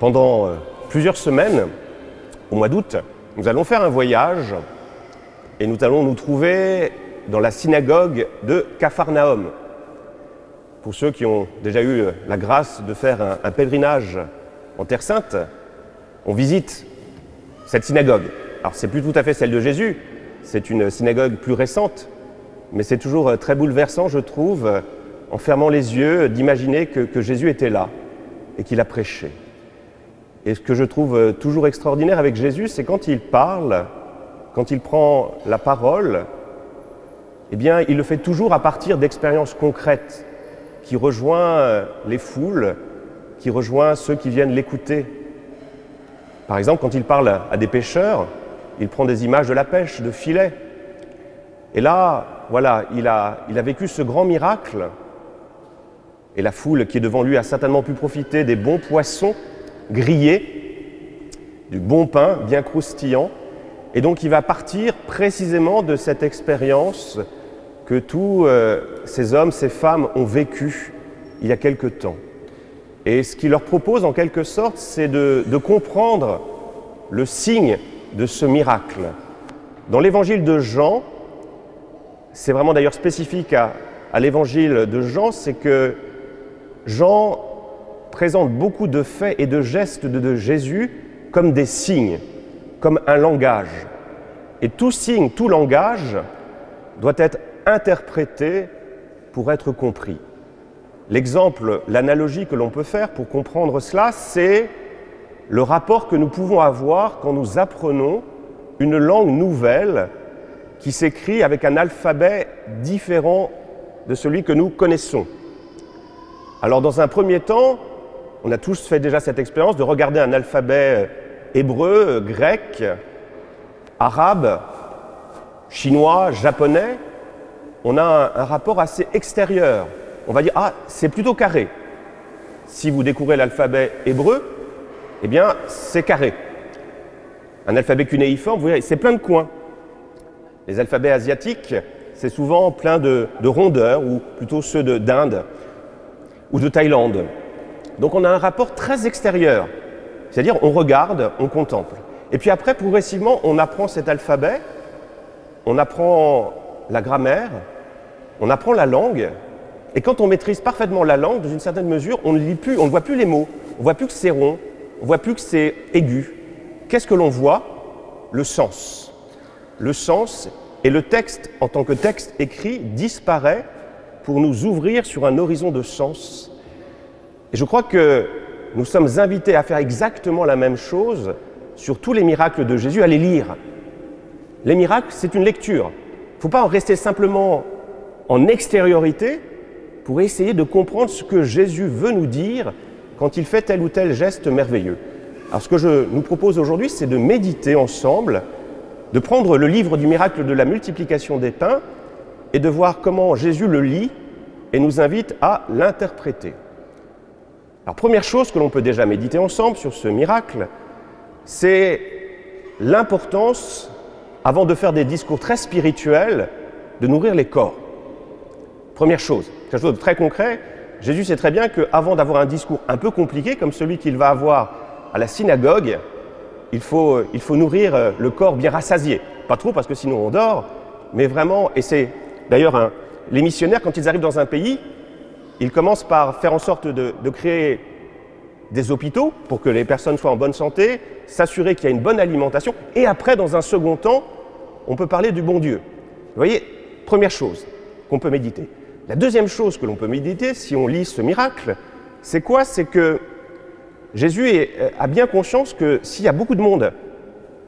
Pendant plusieurs semaines, au mois d'août, nous allons faire un voyage et nous allons nous trouver dans la synagogue de Capharnaüm. Pour ceux qui ont déjà eu la grâce de faire un pèlerinage en Terre Sainte, on visite cette synagogue. Alors c'est plus tout à fait celle de Jésus, c'est une synagogue plus récente, mais c'est toujours très bouleversant, je trouve, en fermant les yeux, d'imaginer que Jésus était là et qu'il a prêché. Et ce que je trouve toujours extraordinaire avec Jésus, c'est quand il parle, quand il prend la parole, eh bien, il le fait toujours à partir d'expériences concrètes qui rejoignent les foules, qui rejoignent ceux qui viennent l'écouter. Par exemple, quand il parle à des pêcheurs, il prend des images de la pêche, de filets. Et là, voilà, il a vécu ce grand miracle. Et la foule qui est devant lui a certainement pu profiter des bons poissons grillés, du bon pain bien croustillant. Et donc il va partir précisément de cette expérience que tous ces hommes, ces femmes ont vécu il y a quelque temps. Et ce qu'il leur propose en quelque sorte, c'est de comprendre le signe de ce miracle. Dans l'évangile de Jean, c'est vraiment d'ailleurs spécifique à l'évangile de Jean, c'est que Jean présente beaucoup de faits et de gestes de Jésus comme des signes, comme un langage. Et tout signe, tout langage doit être interprété pour être compris. L'exemple, l'analogie que l'on peut faire pour comprendre cela, c'est le rapport que nous pouvons avoir quand nous apprenons une langue nouvelle qui s'écrit avec un alphabet différent de celui que nous connaissons. Alors dans un premier temps, on a tous fait déjà cette expérience de regarder un alphabet hébreu, grec, arabe, chinois, japonais. On a un rapport assez extérieur. On va dire, ah, c'est plutôt carré. Si vous découvrez l'alphabet hébreu, eh bien, c'est carré. Un alphabet cunéiforme, vous voyez, c'est plein de coins. Les alphabets asiatiques, c'est souvent plein de rondeurs, ou plutôt ceux d'Inde ou de Thaïlande. Donc on a un rapport très extérieur, c'est-à-dire on regarde, on contemple. Et puis après, progressivement, on apprend cet alphabet, on apprend la grammaire, on apprend la langue, et quand on maîtrise parfaitement la langue, dans une certaine mesure, on ne lit plus, on ne voit plus les mots, on ne voit plus que c'est rond, on ne voit plus que c'est aigu. Qu'est-ce que l'on voit? Le sens. Le sens, et le texte, en tant que texte écrit, disparaît pour nous ouvrir sur un horizon de sens. Et je crois que nous sommes invités à faire exactement la même chose sur tous les miracles de Jésus, à les lire. Les miracles, c'est une lecture. Il ne faut pas en rester simplement en extériorité pour essayer de comprendre ce que Jésus veut nous dire quand il fait tel ou tel geste merveilleux. Alors ce que je nous propose aujourd'hui, c'est de méditer ensemble, de prendre le livre du miracle de la multiplication des pains et de voir comment Jésus le lit et nous invite à l'interpréter. Alors première chose que l'on peut déjà méditer ensemble sur ce miracle, c'est l'importance, avant de faire des discours très spirituels, de nourrir les corps. Première chose, quelque chose de très concret, Jésus sait très bien qu'avant d'avoir un discours un peu compliqué, comme celui qu'il va avoir à la synagogue, il faut nourrir le corps bien rassasié. Pas trop parce que sinon on dort, mais vraiment, et c'est d'ailleurs les missionnaires, quand ils arrivent dans un pays, ils commencent par faire en sorte de créer des hôpitaux pour que les personnes soient en bonne santé, s'assurer qu'il y a une bonne alimentation, et après, dans un second temps, on peut parler du bon Dieu. Vous voyez, première chose qu'on peut méditer. La deuxième chose que l'on peut méditer, si on lit ce miracle, c'est quoi? C'est que Jésus a bien conscience que s'il y a beaucoup de monde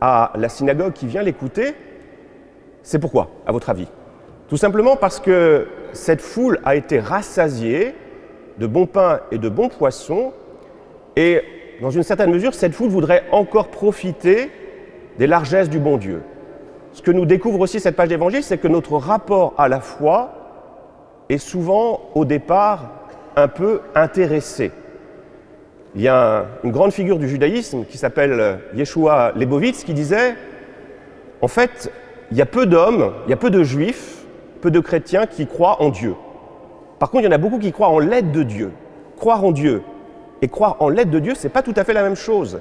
à la synagogue qui vient l'écouter, c'est pourquoi, à votre avis? Tout simplement parce que cette foule a été rassasiée de bons pains et de bons poissons, et dans une certaine mesure, cette foule voudrait encore profiter des largesses du bon Dieu. Ce que nous découvre aussi cette page d'évangile, c'est que notre rapport à la foi est souvent, au départ, un peu intéressé. Il y a une grande figure du judaïsme qui s'appelle Yeshua Lebovitz qui disait « En fait, il y a peu d'hommes, il y a peu de juifs, peu de chrétiens qui croient en Dieu. Par contre, il y en a beaucoup qui croient en l'aide de Dieu. Croire en Dieu et croire en l'aide de Dieu, ce n'est pas tout à fait la même chose.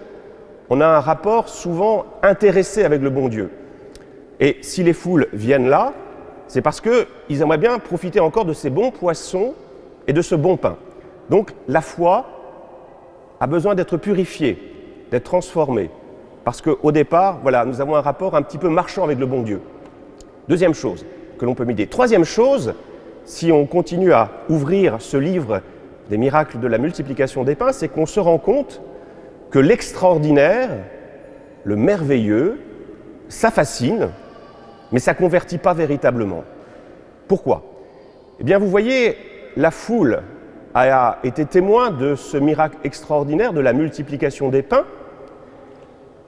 On a un rapport souvent intéressé avec le bon Dieu. Et si les foules viennent là, c'est parce qu'ils aimeraient bien profiter encore de ces bons poissons et de ce bon pain. Donc la foi a besoin d'être purifiée, d'être transformée. Parce qu'au départ, voilà, nous avons un rapport un petit peu marchand avec le bon Dieu. Deuxième chose que l'on peut méditer. Troisième chose, si on continue à ouvrir ce livre des miracles de la multiplication des pains, c'est qu'on se rend compte que l'extraordinaire, le merveilleux, ça fascine, mais ça ne convertit pas véritablement. Pourquoi? Eh bien, vous voyez, la foule a été témoin de ce miracle extraordinaire de la multiplication des pains,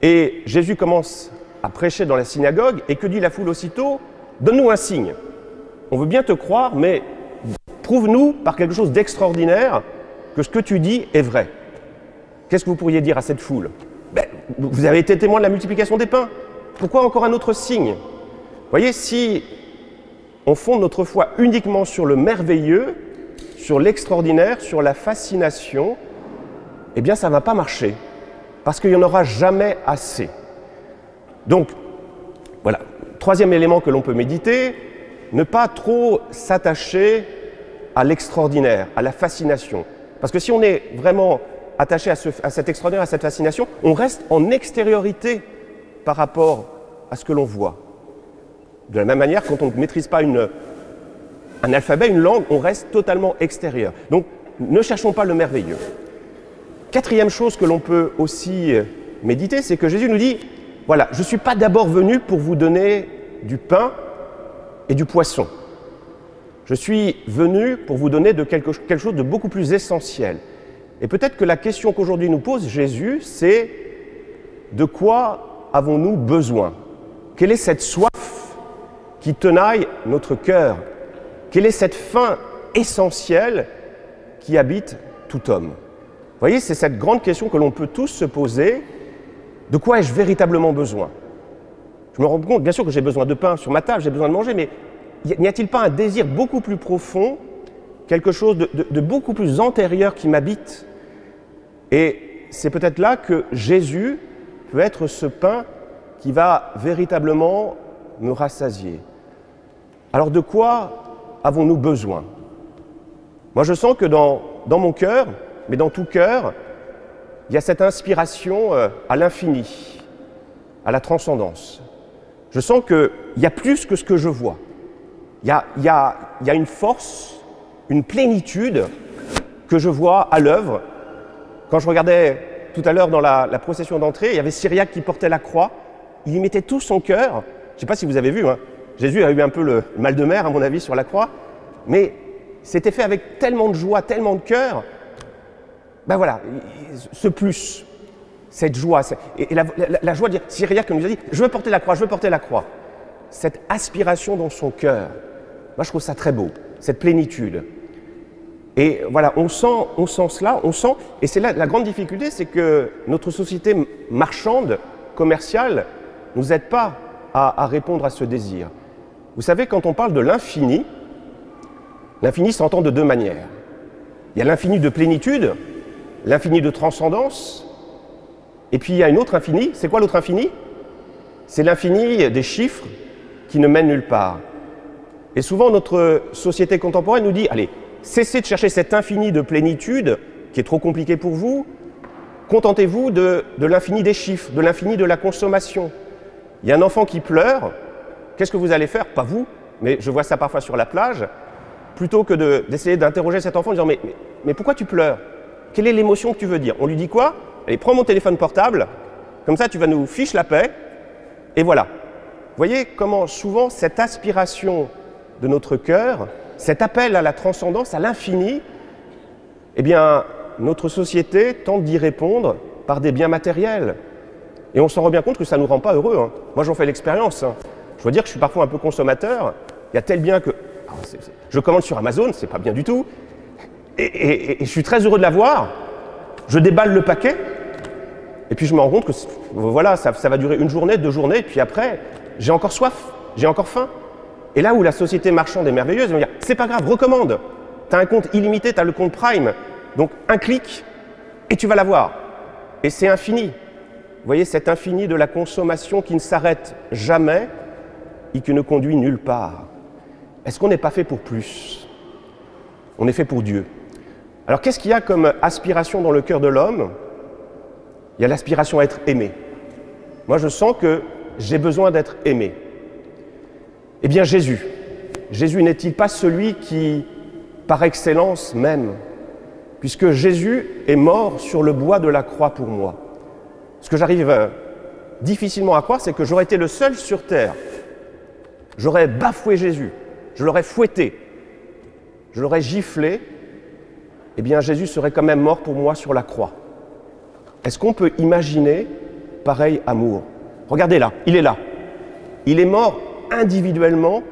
et Jésus commence à prêcher dans la synagogue, et que dit la foule aussitôt? Donne-nous un signe. On veut bien te croire, mais prouve-nous par quelque chose d'extraordinaire que ce que tu dis est vrai. Qu'est-ce que vous pourriez dire à cette foule? Vous avez été témoin de la multiplication des pains. Pourquoi encore un autre signe? Vous voyez, si on fonde notre foi uniquement sur le merveilleux, sur l'extraordinaire, sur la fascination, eh bien ça ne va pas marcher, parce qu'il n'y en aura jamais assez. Donc, voilà, troisième élément que l'on peut méditer, ne pas trop s'attacher à l'extraordinaire, à la fascination. Parce que si on est vraiment attaché à cet extraordinaire, à cette fascination, on reste en extériorité par rapport à ce que l'on voit. De la même manière, quand on ne maîtrise pas un alphabet, une langue, on reste totalement extérieur. Donc, ne cherchons pas le merveilleux. Quatrième chose que l'on peut aussi méditer, c'est que Jésus nous dit, voilà, je ne suis pas d'abord venu pour vous donner du pain et du poisson. Je suis venu pour vous donner quelque chose de beaucoup plus essentiel. Et peut-être que la question qu'aujourd'hui nous pose Jésus, c'est de quoi avons-nous besoin? Quelle est cette soif qui tenaille notre cœur? Quelle est cette faim essentielle qui habite tout homme? Vous voyez, c'est cette grande question que l'on peut tous se poser. De quoi ai-je véritablement besoin? Je me rends compte, bien sûr, que j'ai besoin de pain sur ma table, j'ai besoin de manger, mais n'y a-t-il pas un désir beaucoup plus profond, quelque chose de beaucoup plus antérieur qui m'habite? Et c'est peut-être là que Jésus peut être ce pain qui va véritablement me rassasier. Alors de quoi avons-nous besoin? Moi je sens que dans mon cœur, mais dans tout cœur, il y a cette inspiration à l'infini, à la transcendance. Je sens qu'il y a plus que ce que je vois. Il y a une force, une plénitude que je vois à l'œuvre. Quand je regardais tout à l'heure dans la procession d'entrée, il y avait Cyriaque qui portait la croix. Il y mettait tout son cœur. Je ne sais pas si vous avez vu, hein. Jésus a eu un peu le mal de mer, à mon avis, sur la croix. Mais c'était fait avec tellement de joie, tellement de cœur. Ben voilà, ce plus, cette joie, et la joie de dire, Cyriaque nous a dit, je veux porter la croix, je veux porter la croix. Cette aspiration dans son cœur, moi je trouve ça très beau, cette plénitude. Et voilà, on sent cela, et c'est là la grande difficulté, c'est que notre société marchande, commerciale, ne nous aide pas à répondre à ce désir. Vous savez, quand on parle de l'infini s'entend de deux manières. Il y a l'infini de plénitude, l'infini de transcendance, et puis il y a une autre infini. C'est quoi l'autre infini? C'est l'infini des chiffres qui ne mènent nulle part. Et souvent, notre société contemporaine nous dit, allez, cessez de chercher cet infini de plénitude qui est trop compliqué pour vous, contentez-vous de l'infini des chiffres, de l'infini de la consommation. Il y a un enfant qui pleure, qu'est-ce que vous allez faire? Pas vous, mais je vois ça parfois sur la plage, plutôt que d'essayer d'interroger cet enfant en disant mais pourquoi tu pleures? Quelle est l'émotion que tu veux dire? On lui dit quoi? Allez, prends mon téléphone portable, comme ça tu vas nous ficher la paix, et voilà. Vous voyez comment souvent cette aspiration de notre cœur, cet appel à la transcendance, à l'infini, eh bien, notre société tente d'y répondre par des biens matériels. Et on s'en rend bien compte que ça ne nous rend pas heureux, hein. Moi, j'en fais l'expérience, hein. Je dois dire que je suis parfois un peu consommateur. Il y a tel bien que... je commande sur Amazon, c'est pas bien du tout. Et je suis très heureux de l'avoir. Je déballe le paquet. Et puis je me rends compte que voilà, ça va durer une journée, 2 journées. Et puis après, j'ai encore soif, j'ai encore faim. Et là où la société marchande est merveilleuse, ils vont dire, c'est pas grave, recommande. Tu as un compte illimité, tu as le compte Prime. Donc un clic, et tu vas l'avoir. Et c'est infini. Vous voyez, cet infini de la consommation qui ne s'arrête jamais et qui ne conduit nulle part. Est-ce qu'on n'est pas fait pour plus? On est fait pour Dieu. Alors qu'est-ce qu'il y a comme aspiration dans le cœur de l'homme? Il y a l'aspiration à être aimé. Moi, je sens que j'ai besoin d'être aimé. Eh bien, Jésus n'est-il pas celui qui, par excellence m'aime? Puisque Jésus est mort sur le bois de la croix pour moi. Ce que j'arrive difficilement à croire, c'est que j'aurais été le seul sur terre. J'aurais bafoué Jésus, je l'aurais fouetté, je l'aurais giflé. Eh bien, Jésus serait quand même mort pour moi sur la croix. Est-ce qu'on peut imaginer pareil amour? Regardez là, il est là. Il est mort individuellement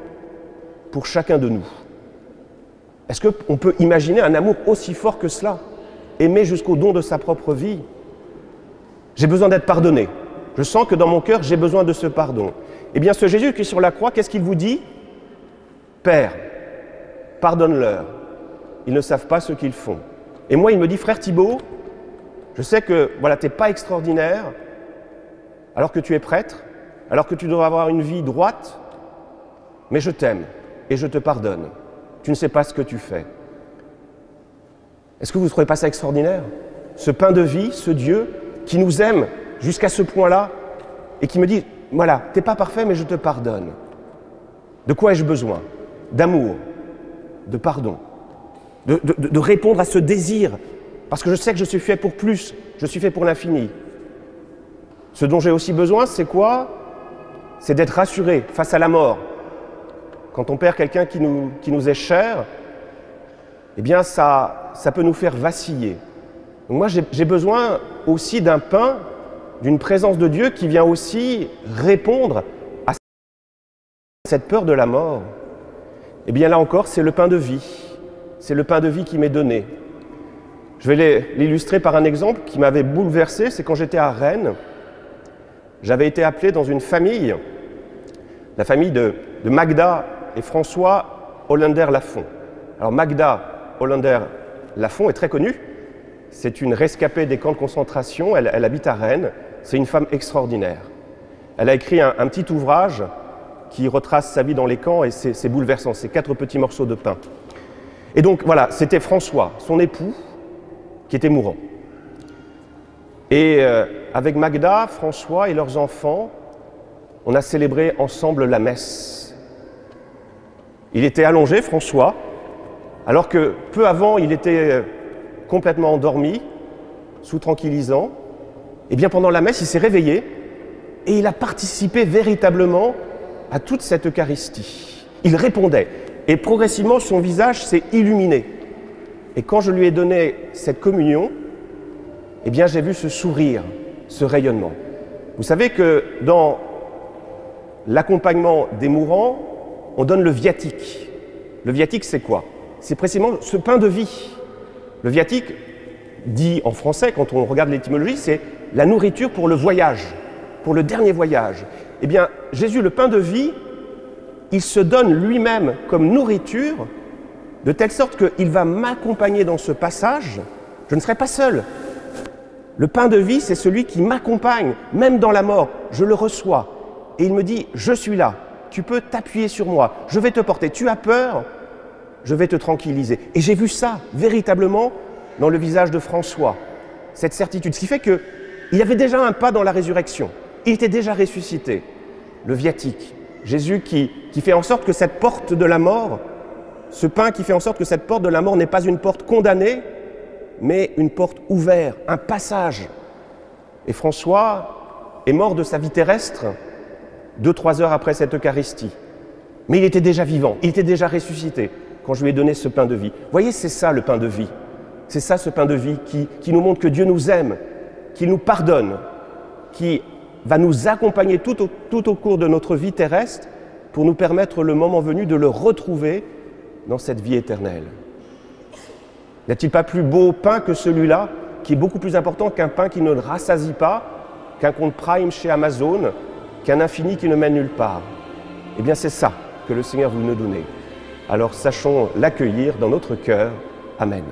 pour chacun de nous. Est-ce qu'on peut imaginer un amour aussi fort que cela? Aimer jusqu'au don de sa propre vie? J'ai besoin d'être pardonné. Je sens que dans mon cœur, j'ai besoin de ce pardon. Eh bien, ce Jésus qui est sur la croix, qu'est-ce qu'il vous dit? Père, pardonne-leur. Ils ne savent pas ce qu'ils font. Et moi, il me dit, frère Thibaut, je sais que voilà, tu n'es pas extraordinaire, alors que tu es prêtre, alors que tu dois avoir une vie droite, mais je t'aime et je te pardonne. Tu ne sais pas ce que tu fais. Est-ce que vous ne trouvez pas ça extraordinaire? Ce pain de vie, ce Dieu qui nous aime jusqu'à ce point-là et qui me dit, voilà, tu n'es pas parfait, mais je te pardonne. De quoi ai-je besoin? D'amour, de pardon, de répondre à ce désir, parce que je sais que je suis fait pour plus, je suis fait pour l'infini. Ce dont j'ai aussi besoin, c'est quoi? C'est d'être rassuré face à la mort. Quand on perd quelqu'un qui nous est cher, eh bien ça peut nous faire vaciller. Donc moi j'ai besoin aussi d'un pain, d'une présence de Dieu qui vient aussi répondre à cette peur de la mort. Eh bien là encore, c'est le pain de vie. C'est le pain de vie qui m'est donné. Je vais l'illustrer par un exemple qui m'avait bouleversé, c'est quand j'étais à Rennes. J'avais été appelé dans une famille, la famille de Magda et François Hollander-Lafont. Alors Magda Hollander-Lafont est très connue. C'est une rescapée des camps de concentration, elle habite à Rennes. C'est une femme extraordinaire. Elle a écrit un petit ouvrage qui retrace sa vie dans les camps et c'est bouleversant, c'est 4 petits morceaux de pain. Et donc voilà, c'était François, son époux, qui était mourant. Et avec Magda, François et leurs enfants, on a célébré ensemble la messe. Il était allongé, François, alors que peu avant, il était complètement endormi, sous tranquillisant. Et bien pendant la messe, il s'est réveillé et il a participé véritablement à toute cette Eucharistie. Il répondait et progressivement son visage s'est illuminé. Et quand je lui ai donné cette communion, eh bien j'ai vu ce sourire, ce rayonnement. Vous savez que dans l'accompagnement des mourants, on donne le viatique. Le viatique, c'est quoi? C'est précisément ce pain de vie. Le viatique, dit en français, quand on regarde l'étymologie, c'est la nourriture pour le voyage, pour le dernier voyage. Eh bien, Jésus, le pain de vie, il se donne lui-même comme nourriture, de telle sorte qu'il va m'accompagner dans ce passage. Je ne serai pas seul. Le pain de vie, c'est celui qui m'accompagne, même dans la mort. Je le reçois. Et il me dit, je suis là. Tu peux t'appuyer sur moi. Je vais te porter. Tu as peur? Je vais te tranquilliser. Et j'ai vu ça, véritablement, dans le visage de François. Cette certitude. Ce qui fait qu'il y avait déjà un pas dans la résurrection. Il était déjà ressuscité. Le viatique. Jésus qui fait en sorte que cette porte de la mort, ce pain qui fait en sorte que cette porte de la mort n'est pas une porte condamnée, mais une porte ouverte, un passage. Et François est mort de sa vie terrestre 2-3 heures après cette Eucharistie. Mais il était déjà vivant, il était déjà ressuscité quand je lui ai donné ce pain de vie. Vous voyez, c'est ça le pain de vie. C'est ça ce pain de vie qui nous montre que Dieu nous aime, qu'il nous pardonne, qui va nous accompagner tout au cours de notre vie terrestre pour nous permettre le moment venu de le retrouver dans cette vie éternelle. N'y a-t-il pas plus beau pain que celui-là, qui est beaucoup plus important qu'un pain qui ne le rassasie pas, qu'un compte Prime chez Amazon, qu'un infini qui ne mène nulle part? Eh bien, c'est ça que le Seigneur veut nous donner. Alors, sachons l'accueillir dans notre cœur. Amen.